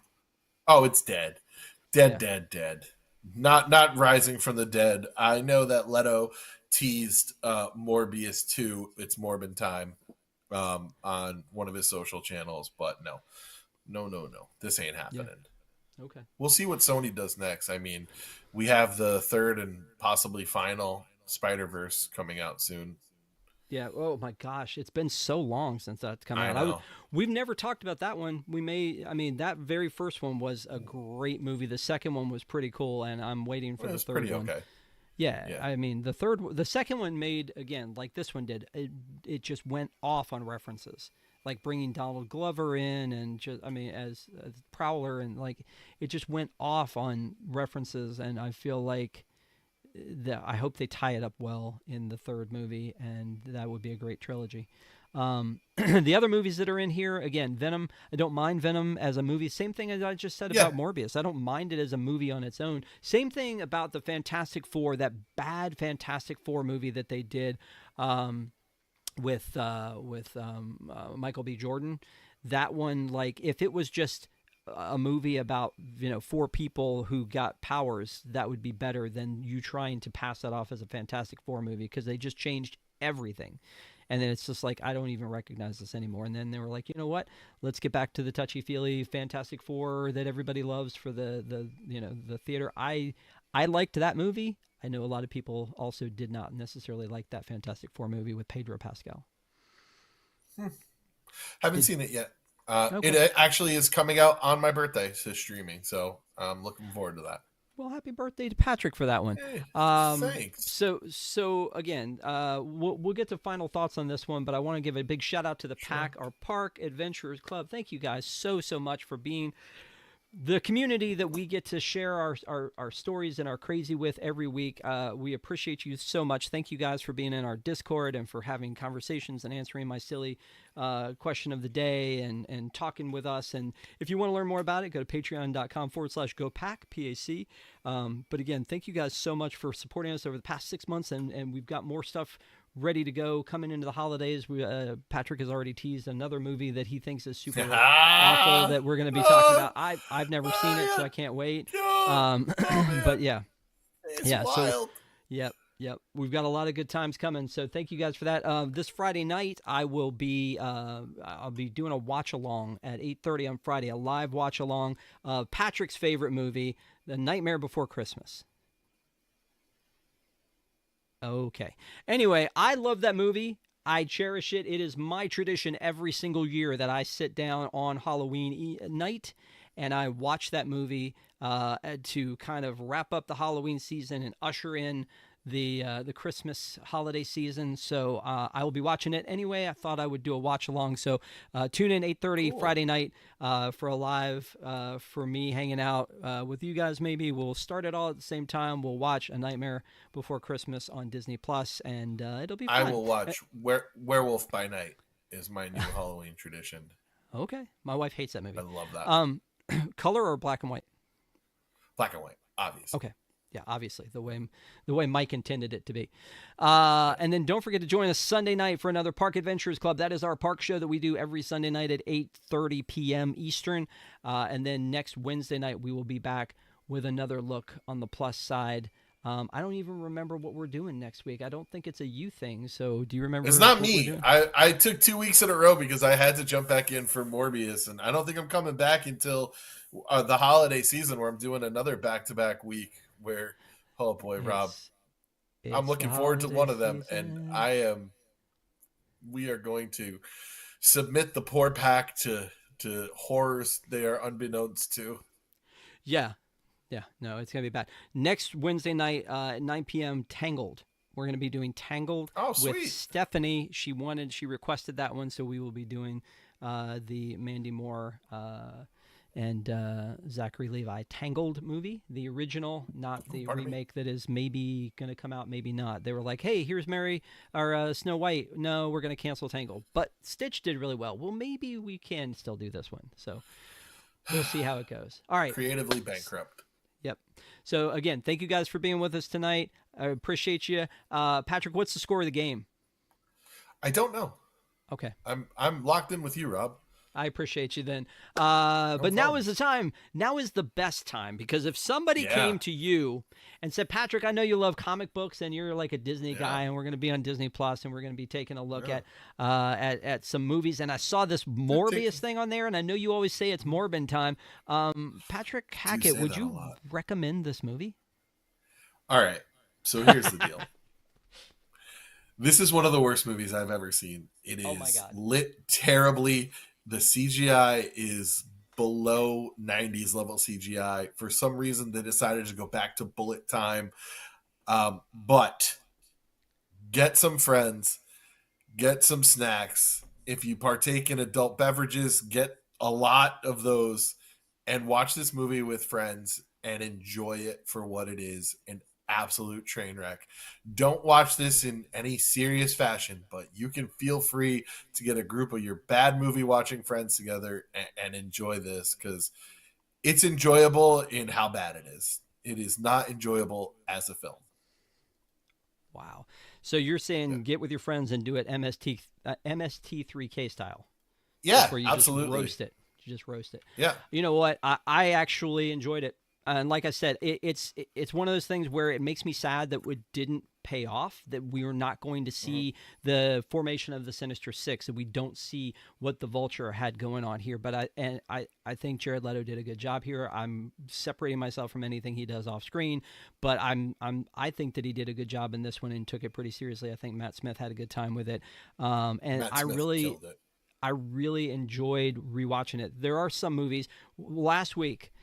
Oh, it's dead. Dead, Yeah. dead, dead. Not rising from the dead. I know that Leto teased Morbius 2, it's Morbin Time, on one of his social channels, but no. No, no, no. This ain't Yeah. happening. Okay. We'll see what Sony does next. I mean, we have the third and possibly final Spider-Verse coming out soon. Yeah. Oh my gosh, it's been so long since that's come I out. know. We've never talked about that one. We may. I mean, that very first one was a great movie. The second one was pretty cool, and I'm waiting for Well, the it's third pretty one. okay. Yeah, Yeah. I mean, the second one made again like this one did. It just went off on references, like bringing Donald Glover in, and just I mean, as Prowler, and like it just went off on references, and I feel like I hope they tie it up well in the third movie, and that would be a great trilogy. The other movies that are in here, again, Venom. I don't mind Venom as a movie. Same thing as I just said Yeah. about Morbius. I don't mind it as a movie on its own. Same thing about the Fantastic Four, that bad Fantastic Four movie that they did with Michael B. Jordan. That one, like, if it was just a movie about 4 people who got powers, that would be better than you trying to pass that off as a Fantastic Four movie, because they just changed everything. And then it's just like, I don't even recognize this anymore. And then they were like, you know what? Let's get back to the touchy-feely Fantastic Four that everybody loves for the theater. I liked that movie. I know a lot of people also did not necessarily like that Fantastic Four movie with Pedro Pascal. Haven't seen it yet. It Okay. actually is coming out on my birthday to streaming, so I'm looking forward to that. Well, happy birthday to Patrick for that one. Hey, thanks. So again, we'll get to final thoughts on this one, but I want to give a big shout out to the Pack, our Park Adventurers Club. Thank you guys so much for being the community that we get to share our stories and our crazy with every week. We appreciate you so much. Thank you guys for being in our Discord and for having conversations and answering my silly question of the day and talking with us. And if you want to learn more about it, go to patreon.com/gopack, PAC. But again, thank you guys so much for supporting us over the past 6 months. And we've got more stuff ready to go coming into the holidays. Patrick has already teased another movie that he thinks is super awful that we're going to be talking about. I've never seen it, so I can't wait. But yeah, It's yeah. wild. So yep. We've got a lot of good times coming. So thank you guys for that. This Friday night, I'll be doing a watch along at 8:30 on Friday, a live watch along of Patrick's favorite movie, The Nightmare Before Christmas. Okay. Anyway, I love that movie. I cherish it. It is my tradition every single year that I sit down on Halloween night and I watch that movie to kind of wrap up the Halloween season and usher in the Christmas holiday season. So I will be watching it anyway. I thought I would do a watch along. So tune in 8:30 Friday night for a live for me hanging out with you guys. Maybe we'll start it all at the same time. We'll watch A Nightmare Before Christmas on Disney Plus, and it'll be fun. I will watch Werewolf by Night is my new Halloween tradition. Okay, my wife hates that movie. I love that. Color or black and white? Black and white, obviously. Okay. Yeah, obviously the way Mike intended it to be. And then don't forget to join us Sunday night for another Park Adventures Club. That is our park show that we do every Sunday night at 8:30 p.m. Eastern. And then next Wednesday night we will be back with another look on the plus side. I don't even remember what we're doing next week. I don't think it's a you thing. So do you remember? It's not what we're me. doing? I took 2 weeks in a row because I had to jump back in for Morbius, and I don't think I'm coming back until the holiday season where I'm doing another back-to-back week. Where, oh boy, Rob, I'm looking forward to one of them, and we are going to submit the poor pack to horrors they are unbeknownst to. Yeah. Yeah, no, it's going to be bad. Next Wednesday night at 9 p.m., Tangled. We're going to be doing Tangled with sweet. Stephanie. She requested that one, so we will be doing the Mandy Moore and Zachary Levi Tangled movie, the original, not the remake that is maybe going to come out, maybe not. They were like, hey, here's Snow White. No, we're going to cancel Tangled. But Stitch did really well. Well, maybe we can still do this one. So we'll see how it goes. All right. Creatively bankrupt. Yep. So, again, thank you guys for being with us tonight. I appreciate you. Patrick, what's the score of the game? I don't know. Okay. I'm locked in with you, Rob. I appreciate you then. But now is the time. Now is the best time, because if somebody came to you and said, Patrick, I know you love comic books and you're like a Disney guy, and we're going to be on Disney Plus and we're going to be taking a look at some movies, and I saw this Morbius thing on there, and I know you always say it's Morbin time. Patrick Hackett, would you recommend this movie? All right. So here's the deal. This is one of the worst movies I've ever seen. It is lit terribly. The CGI is below 90s level CGI. For some reason, they decided to go back to bullet time. But get some friends, get some snacks. If you partake in adult beverages, get a lot of those and watch this movie with friends and enjoy it for what it is, an absolute train wreck. Don't watch this in any serious fashion, but you can feel free to get a group of your bad movie watching friends together and enjoy this, because it's enjoyable in how bad it is. It is not enjoyable as a film. Wow. So you're saying get with your friends and do it MST3K style. Yeah, where you absolutely. Just roast it. You just roast it. Yeah. You know what? I actually enjoyed it. And like I said, it's one of those things where it makes me sad that it didn't pay off, that we were not going to see the formation of the Sinister Six, that we don't see what the Vulture had going on here. But I think Jared Leto did a good job here. I'm separating myself from anything he does off screen, but I think that he did a good job in this one and took it pretty seriously. I think Matt Smith had a good time with it, and I really enjoyed rewatching it. There are some movies. Last week,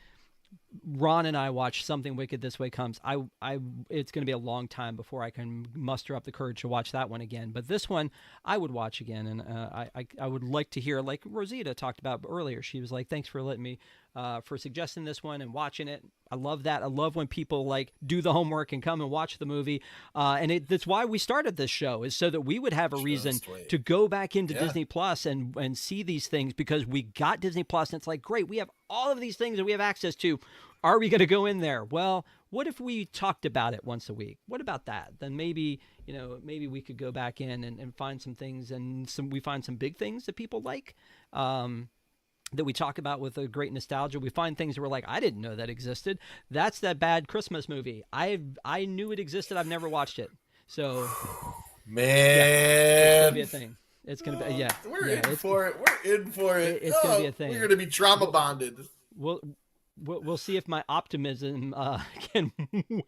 Ron and I watched Something Wicked This Way Comes. It's going to be a long time before I can muster up the courage to watch that one again. But this one, I would watch again, and I would like to hear, like Rosita talked about earlier. She was like, "Thanks for letting me, for suggesting this one and watching it." I love that. I love when people like do the homework and come and watch the movie. And that's why we started this show, is so that we would have a reason to go back into Disney Plus and see these things, because we got Disney Plus, and it's like, great, we have all of these things that we have access to. Are we going to go in there? Well, what if we talked about it once a week? What about that? Then maybe we could go back in and find some things, and we find some big things that people like, that we talk about with a great nostalgia. We find things that we're like, I didn't know that existed. That's that bad Christmas movie. I knew it existed. I've never watched it. So, man, it's going to be a thing. It's going to be, We're in for it. We're in for it. It's going to be a thing. We're going to be trauma bonded. We'll see if my optimism can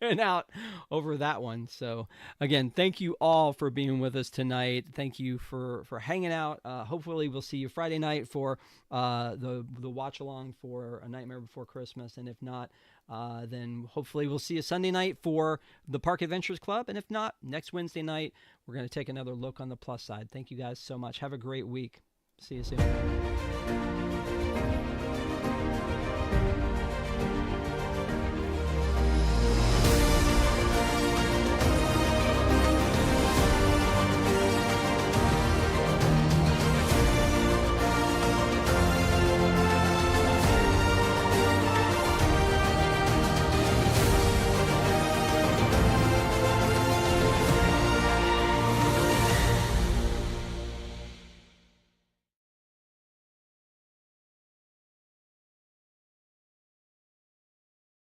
win out over that one. So, again, thank you all for being with us tonight. Thank you for hanging out. Hopefully, we'll see you Friday night for the watch along for A Nightmare Before Christmas, and if not, then hopefully we'll see you Sunday night for the Park Adventures Club, and if not, next Wednesday night we're going to take another look on the plus side. Thank you guys so much. Have a great week. See you soon.